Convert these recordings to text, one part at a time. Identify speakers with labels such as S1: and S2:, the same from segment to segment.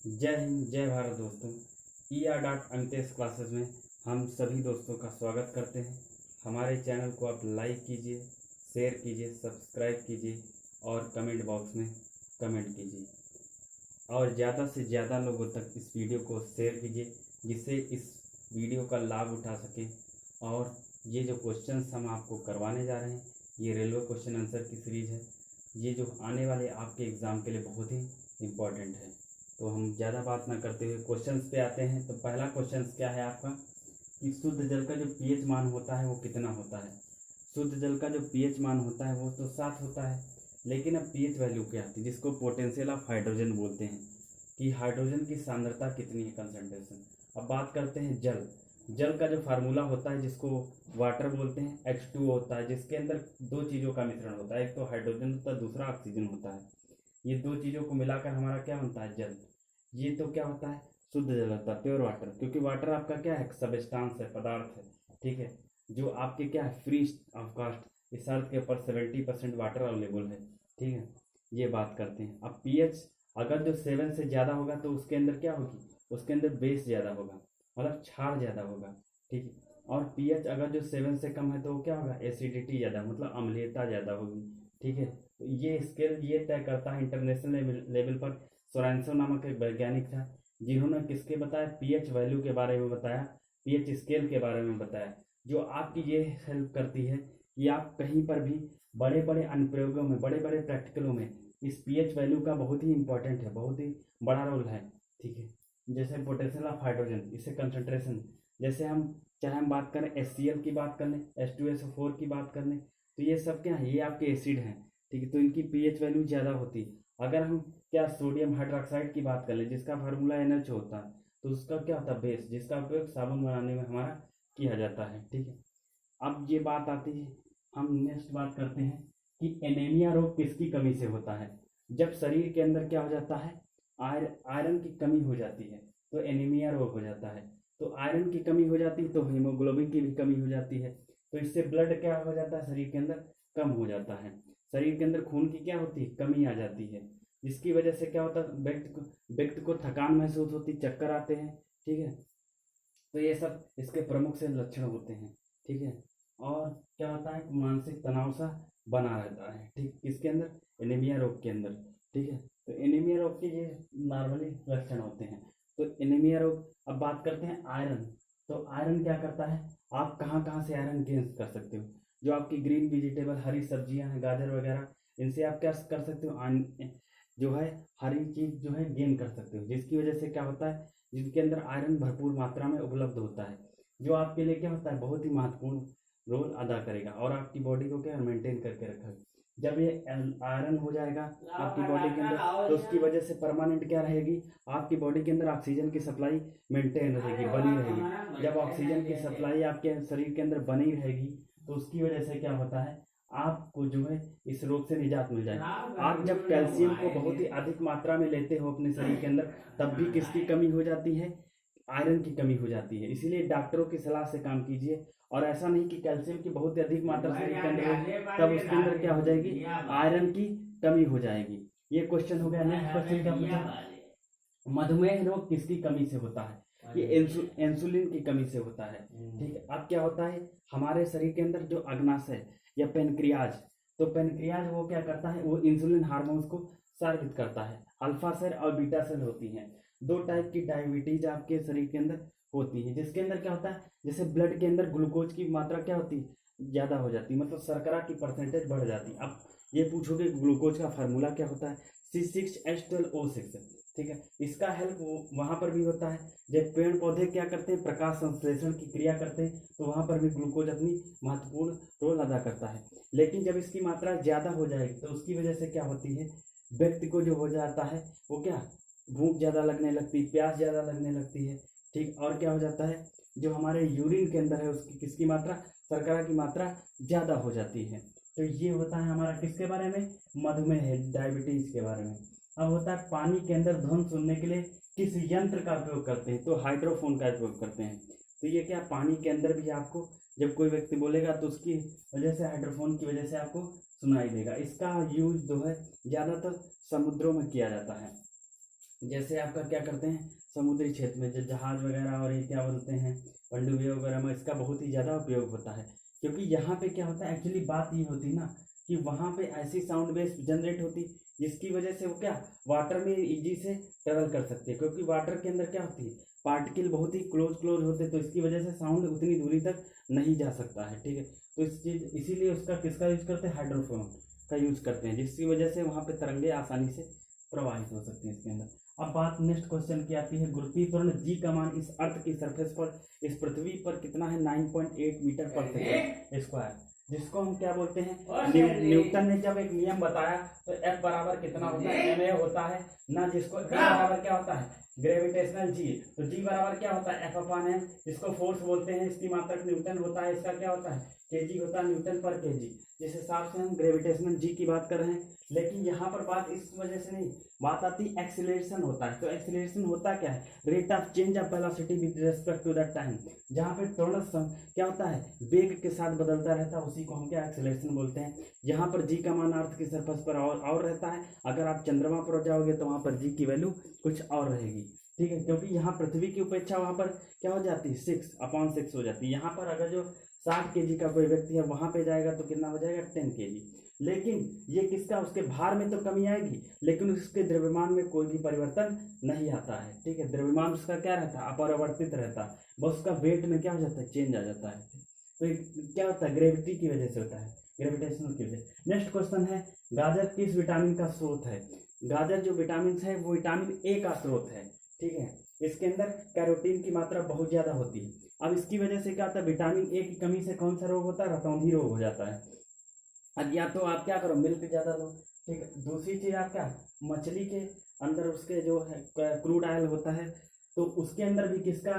S1: जय हिंद जय भारत दोस्तों। ER.अमितेश क्लासेस में हम सभी दोस्तों का स्वागत करते हैं। हमारे चैनल को आप लाइक कीजिए, शेयर कीजिए, सब्सक्राइब कीजिए और कमेंट बॉक्स में कमेंट कीजिए और ज़्यादा से ज़्यादा लोगों तक इस वीडियो को शेयर कीजिए जिससे इस वीडियो का लाभ उठा सकें। और ये जो क्वेश्चंस हम आपको करवाने जा रहे हैं, ये रेलवे क्वेश्चन आंसर की सीरीज़ है। ये जो आने वाले आपके एग्ज़ाम के लिए बहुत ही इम्पोर्टेंट है। तो हम ज़्यादा बात ना करते हुए क्वेश्चंस पे आते हैं। तो पहला क्वेश्चंस क्या है आपका कि शुद्ध जल का जो पीएच मान होता है वो कितना होता है। शुद्ध जल का जो पीएच मान होता है वो तो 7 होता है, लेकिन अब पीएच वैल्यू क्या आती है जिसको पोटेंशियल ऑफ हाइड्रोजन बोलते हैं कि हाइड्रोजन की सांद्रता कितनी है, कंसंट्रेशन। अब बात करते हैं जल। जल का जो फार्मूला होता है जिसको वाटर बोलते हैं, H2O होता है, जिसके अंदर दो चीज़ों का मिश्रण होता है, एक तो हाइड्रोजन होता है, दूसरा ऑक्सीजन होता है। ये दो चीज़ों को मिलाकर हमारा क्या बनता है, जल। ये तो क्या होता है, शुद्ध जल होता है, प्योर वाटर। क्योंकि वाटर आपका क्या है, सबस्टांस है, पदार्थ है, ठीक है, जो आपके क्या है, फ्री ऑफ कास्ट। इस अर्थ के ऊपर 70% वाटर अवेलेबल है, ठीक है। ये बात करते हैं। अब पीएच अगर जो 7 से ज़्यादा होगा तो उसके अंदर क्या होगी, उसके अंदर बेस ज़्यादा होगा, मतलब क्षार ज़्यादा होगा, ठीक है। और पीएच अगर जो 7 से कम है तो वो क्या होगा, एसिडिटी ज़्यादा, मतलब अम्लीयता ज़्यादा होगी, ठीक है। तो ये स्केल ये तय करता है इंटरनेशनल लेवल पर। सोरेंसो नामक एक वैज्ञानिक था जिन्होंने किसके बताया, पीएच वैल्यू के बारे में बताया, पीएच स्केल के बारे में बताया, जो आपकी ये हेल्प करती है कि आप कहीं पर भी बड़े बड़े अनुप्रयोगों में, बड़े बड़े प्रैक्टिकलों में इस पीएच वैल्यू का बहुत ही इंपॉर्टेंट है, बहुत ही बड़ा रोल है, ठीक है। जैसे पोटेंशियल ऑफ हाइड्रोजन, इससे कंसंट्रेशन, जैसे हम चाहे हम बात करें HCl की बात कर लें, H2SO4 की बात कर लें, तो ये सब क्या है, ये आपके एसिड हैं, ठीक है। तो इनकी पीएच वैल्यू ज़्यादा होती है। अगर हम क्या सोडियम हाइड्रोक्साइड की बात कर लें जिसका फार्मूला NH होता है, तो उसका क्या होता है, बेस, जिसका उपयोग साबुन बनाने में हमारा किया जाता है, ठीक है। अब ये बात आती है, हम नेक्स्ट बात करते हैं कि एनीमिया रोग किसकी कमी से होता है। जब शरीर के अंदर क्या हो जाता है, आयरन की कमी हो जाती है तो एनीमिया रोग हो जाता है। तो आयरन की कमी हो जाती है तो हीमोग्लोबिन की भी कमी हो जाती है। तो इससे ब्लड क्या हो जाता है, शरीर के अंदर कम हो जाता है। शरीर के अंदर खून की क्या होती है, कमी आ जाती है, जिसकी वजह से क्या होता है, व्यक्ति को थकान महसूस होती, चक्कर आते हैं, ठीक है। तो ये सब इसके प्रमुख से लक्षण होते हैं, ठीक है। और क्या होता है, मानसिक तनाव सा बना रहता है, ठीक, किसके अंदर, एनीमिया रोग के अंदर, ठीक है। तो एनीमिया रोग के ये नॉर्मली लक्षण होते हैं। तो एनीमिया रोग, अब बात करते हैं आयरन। तो आयरन क्या करता है, आप कहाँ कहाँ से आयरन गेन कर सकते हो, जो आपकी ग्रीन वेजिटेबल, हरी सब्जियां हैं, गाजर वगैरह, इनसे आप क्या कर सकते हो, जो है हरी चीज जो है गेन कर सकते हो, जिसकी वजह से क्या होता है, जिनके अंदर आयरन भरपूर मात्रा में उपलब्ध होता है, जो आपके लिए क्या होता है, बहुत ही महत्वपूर्ण रोल अदा करेगा और आपकी बॉडी को क्या मेंटेन करके रखेगा। जब ये आयरन हो जाएगा आपकी बॉडी के अंदर, तो उसकी वजह से परमानेंट क्या रहेगी, आपकी बॉडी के अंदर ऑक्सीजन की सप्लाई मेंटेन रहेगी, बनी रहेगी। जब ऑक्सीजन की सप्लाई आपके शरीर के अंदर बनी रहेगी तो उसकी वजह से क्या होता है, आपको जो है इस रोग से निजात मिल जाएगी। आप जब कैल्शियम को बहुत ही अधिक मात्रा में लेते हो अपने शरीर के अंदर, तब भी किसकी कमी हो जाती है, आयरन की कमी हो जाती है। इसीलिए डॉक्टरों की सलाह से काम कीजिए। और ऐसा नहीं कि कैल्शियम की बहुत ही अधिक मात्रा शरीर के अंदर हो तब उसके अंदर क्या हो जाएगी, आयरन की कमी हो जाएगी। ये क्वेश्चन हो गया। नेक्स्ट क्वेश्चन क्या पूछा, मधुमेह रोग किसकी कमी से होता है, ये इंसुलिन की कमी से होता है, ठीक है। अब क्या होता है, हमारे शरीर के अंदर जो अग्नाशय या पेनक्रियाज, तो पेनक्रियाज वो क्या करता है, वो इंसुलिन हार्मोन्स को स्रावित करता है। अल्फा सेल और बीटा सेल होती हैं। दो टाइप की डायबिटीज आपके शरीर के अंदर होती है, जिसके अंदर क्या होता है, जैसे ब्लड के अंदर ग्लूकोज की मात्रा क्या होती है, ज़्यादा हो जाती है, मतलब शर्करा की परसेंटेज बढ़ जाती है। अब ये पूछोगे ग्लूकोज का फार्मूला क्या होता है, C6H12O6, ठीक है। इसका हेल्प वहाँ पर भी होता है जब पेड़ पौधे क्या करते हैं, प्रकाश संश्लेषण की क्रिया करते हैं, तो वहाँ पर भी ग्लूकोज अपनी महत्वपूर्ण रोल अदा करता है। लेकिन जब इसकी मात्रा ज़्यादा हो जाएगी तो उसकी वजह से क्या होती है, व्यक्ति को जो हो जाता है वो क्या, भूख ज़्यादा लगने लगती है, प्यास ज़्यादा लगने लगती है, ठीक। और क्या हो जाता है, जो हमारे यूरिन के अंदर है उसकी किसकी मात्रा, शर्करा की मात्रा ज़्यादा हो जाती है। तो ये होता है हमारा किसके बारे में, मधुमेह, डायबिटीज़ के बारे में। अब होता है पानी के अंदर ध्वनि सुनने के लिए किस यंत्र का उपयोग करते हैं, तो हाइड्रोफोन का उपयोग करते हैं। तो ये क्या, पानी के अंदर भी आपको जब कोई व्यक्ति बोलेगा तो उसकी वजह से, हाइड्रोफोन की वजह से आपको सुनाई देगा। इसका यूज जो है ज़्यादातर समुद्रों में किया जाता है। जैसे आपका क्या करते हैं समुद्री क्षेत्र में जो जहाज वगैरह और ये क्या बोलते हैं पनडुब्बियों वगैरह में इसका बहुत ही ज़्यादा उपयोग होता है, क्योंकि यहाँ पे क्या होता है एक्चुअली बात ये होती ना कि वहाँ पे ऐसी साउंड वेव जनरेट होती जिसकी वजह से वो क्या वाटर में इजी से ट्रेवल कर सकती है, क्योंकि वाटर के अंदर क्या होती है पार्टिकल बहुत ही क्लोज होते हैं, तो इसकी वजह से साउंड उतनी दूरी तक नहीं जा सकता है। ठीक है, तो इसीलिए उसका किसका यूज करते हैं हाइड्रोफोन का यूज करते हैं, जिसकी वजह से वहाँ पे तरंगे आसानी से प्रवाहित हो सकती हैं इसके अंदर। अब बात नेक्स्ट क्वेश्चन की आती है, गुरुत्वीय त्वरण जी का मान इस अर्थ की सरफेस पर इस पृथ्वी पर कितना है 9.8 मीटर पर सेकेंड स्क्वायर, जिसको हम क्या बोलते हैं न्यूटन ने जब एक नियम बताया तो F बराबर कितना होता है ma होता है ना, जिसको G बराबर क्या होता है ग्रेविटेशनल जी, तो G बराबर क्या होता है F/m, इसको फोर्स बोलते हैं, इसकी मात्रक न्यूटन होता है, इसका क्या होता है kg होता है न्यूटन पर kg, जिस हिसाब से हम ग्रेविटेशनल जी की बात कर रहे हैं। लेकिन यहाँ पर बात इस वजह से नहीं, बात आती एक्सीलरेशन होता है। तो एक्सीलरेशन होता क्या है rate of change of velocity with respect to the time, जहाँ पे त्वरण क्या होता है वेग के साथ बदलता रहता है, उसी को हम क्या एक्सीलरेशन बोलते हैं। यहाँ पर जी का मान अर्थ की सरफेस पर और रहता है, अगर आप चंद्रमा पर जाओगे तो वहाँ पर जी की वैल्यू कुछ और रहेगी। ठीक है, क्योंकि यहाँ पृथ्वी की उपेक्षा वहाँ पर क्या हो जाती है 6/6 हो जाती है। यहाँ पर अगर जो 60 kg का कोई व्यक्ति है वहाँ पे जाएगा तो कितना हो जाएगा 10 kg। लेकिन ये किसका उसके भार में तो कमी आएगी, लेकिन उसके द्रव्यमान में कोई भी परिवर्तन नहीं आता है। ठीक है, द्रव्यमान उसका क्या रहता है अपरिवर्तित रहता है, बस उसका वेट में क्या हो जाता है चेंज आ जाता है। तो क्या होता है ग्रेविटी की वजह से होता है, ग्रेविटेशनल की वजह। नेक्स्ट क्वेश्चन है, गाजर किस विटामिन का स्रोत है। गाजर जो विटामिन है वो विटामिन ए का स्रोत है। ठीक है, इसके अंदर कैरोटीन की मात्रा बहुत ज्यादा होती है। अब इसकी वजह से क्या होता है विटामिन ए की कमी से कौन सा रोग होता है रतौंधी रोग हो जाता है। अब या तो आप क्या करो मिल्क ज्यादा लो। ठीक है, दूसरी चीज आप क्या मछली के अंदर उसके जो है क्रूड ऑयल होता है तो उसके अंदर भी किसका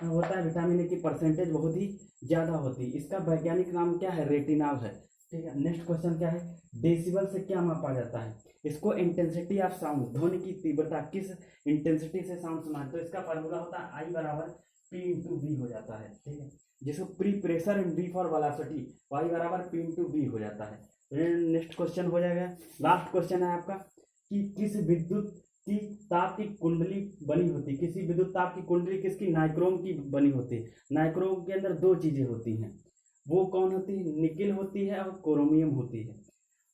S1: होता है विटामिन ए की परसेंटेज बहुत ही ज्यादा होती है। इसका वैज्ञानिक नाम क्या है रेटिनॉल है। ठीक है, नेक्स्ट क्वेश्चन क्या है, डेसिबल से क्या मापा जाता है। इसको इंटेंसिटी ऑफ साउंड, ध्वनि की तीव्रता किस इंटेंसिटी से साउंड सुना है, तो इसका फार्मूला होता है आई बराबर P/V हो जाता है। ठीक है, जिसको pre pressure and V for velocity Y बराबर P/V हो जाता है। नेक्स्ट क्वेश्चन हो जाएगा, लास्ट क्वेश्चन है आपका कि किस विद्युत की ताप की कुंडली बनी होती, किसी विद्युत ताप की कुंडली किसकी नाइक्रोम की बनी होती है। नाइक्रोम के अंदर दो चीजें होती हैं, वो कौन होती है निकिल होती है और क्रोमियम होती है।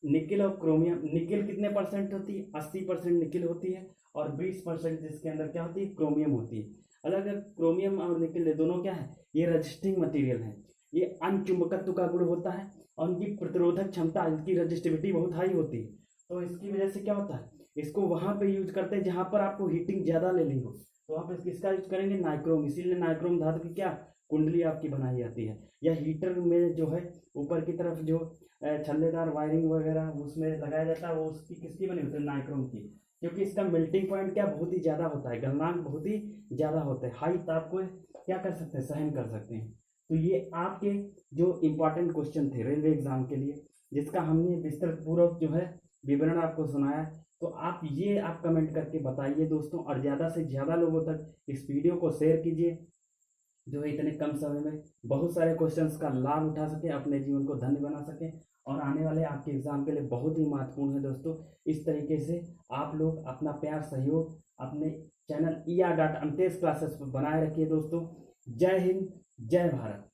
S1: निकिल और क्रोमियम, निकिल कितने परसेंट होती है 80% निकिल होती है और 20% जिसके अंदर क्या होती है क्रोमियम होती है। अलग अलग क्रोमियम और निकिल दोनों क्या है ये रजिस्टिंग मटेरियल है, ये अनचुंबकत्व का गुण होता है और उनकी प्रतिरोधक क्षमता इनकी रजिस्टिविटी बहुत हाई होती है। तो इसकी वजह से क्या होता है इसको वहां पे यूज करते हैं जहां पर आपको हीटिंग ज्यादा लेनी हो, तो वहां पे किसका यूज करेंगे नाइक्रोम, इसीलिए नाइक्रोम धातु की क्या कुंडली आपकी बनाई जाती है। या हीटर में जो है ऊपर की तरफ जो छल्लेदार वायरिंग वगैरह उसमें लगाया जाता है वो उसकी किसकी बनी होती है नाइक्रोम की, क्योंकि इसका मेल्टिंग पॉइंट क्या बहुत ही ज्यादा होता है, गलनांक बहुत ही ज्यादा होता है, हाई ताप को क्या कर सकते हैं सहन कर सकते हैं। तो ये आपके जो इम्पोर्टेंट क्वेश्चन थे रेलवे एग्जाम के लिए जिसका हमने विस्तृत पूर्वक जो है विवरण आपको सुनाया, तो आप कमेंट करके बताइए दोस्तों, और ज़्यादा से ज़्यादा लोगों तक इस वीडियो को शेयर कीजिए जो इतने कम समय में बहुत सारे क्वेश्चंस का लाभ उठा सके, अपने जीवन को धन्य बना सके और आने वाले आपके एग्जाम के लिए बहुत ही महत्वपूर्ण है दोस्तों। इस तरीके से आप लोग अपना प्यार सहयोग अपने चैनल ER.AMTES क्लासेस पर बनाए रखिए दोस्तों। जय हिंद, जय भारत।